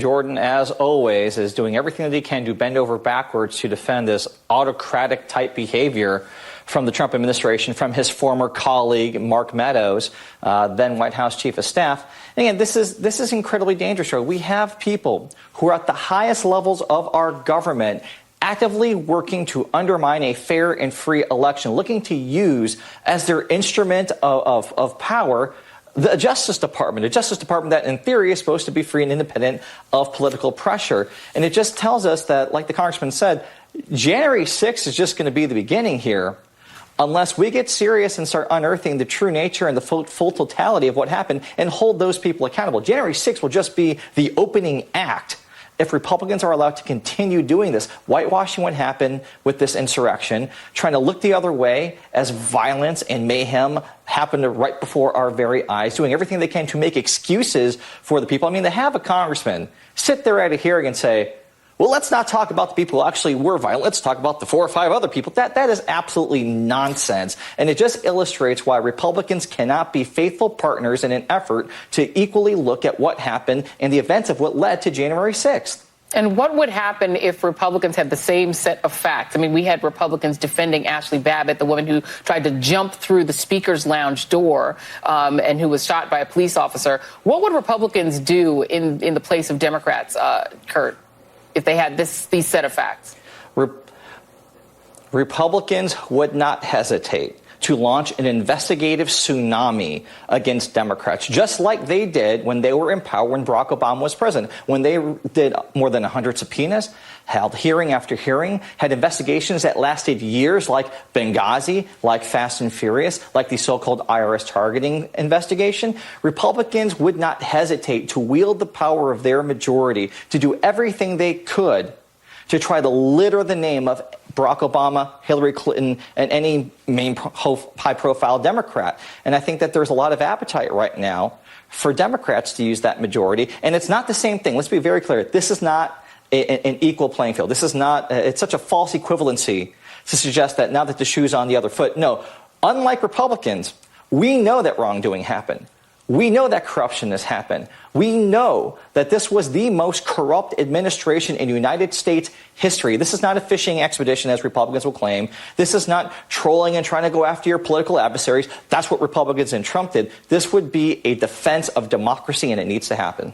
Jordan, as always, is doing everything that he can to bend over backwards to defend this autocratic type behavior from the Trump administration, from his former colleague, Mark Meadows, then White House Chief of Staff. And again, this is incredibly dangerous. We have people who are at the highest levels of our government actively working to undermine a fair and free election, looking to use as their instrument of power the Justice Department, a Justice Department that in theory is supposed to be free and independent of political pressure. And it just tells us that, like the congressman said, January 6th is just going to be the beginning here unless we get serious and start unearthing the true nature and the full totality of what happened and hold those people accountable. January 6th will just be the opening act if Republicans are allowed to continue doing this, whitewashing what happened with this insurrection, trying to look the other way as violence and mayhem happened right before our very eyes, doing everything they can to make excuses for the people. I mean, to have a congressman sit there at a hearing and say, well, let's not talk about the people who actually were violent. Let's talk about the 4 or 5 other people. That is absolutely nonsense. And it just illustrates why Republicans cannot be faithful partners in an effort to equally look at what happened and the events of what led to January 6th. And what would happen if Republicans had the same set of facts? I mean, we had Republicans defending Ashley Babbitt, the woman who tried to jump through the speaker's lounge door and who was shot by a police officer. What would Republicans do in the place of Democrats, Kurt, if they had these set of facts? Republicans would not hesitate to launch an investigative tsunami against Democrats, just like they did when they were in power when Barack Obama was president, when they did more than 100 subpoenas, held hearing after hearing, had investigations that lasted years, like Benghazi, like Fast and Furious, like the so-called IRS targeting investigation. Republicans would not hesitate to wield the power of their majority to do everything they could to try to litter the name of Barack Obama, Hillary Clinton, and any main high-profile Democrat. And I think that there's a lot of appetite right now for Democrats to use that majority. And it's not the same thing. Let's be very clear. This is not an equal playing field. This is not, it's such a false equivalency to suggest that now that the shoe's on the other foot. No, unlike Republicans, we know that wrongdoing happened. We know that corruption has happened. We know that this was the most corrupt administration in United States history. This is not a fishing expedition, as Republicans will claim. This is not trolling and trying to go after your political adversaries. That's what Republicans and Trump did. This would be a defense of democracy, and it needs to happen.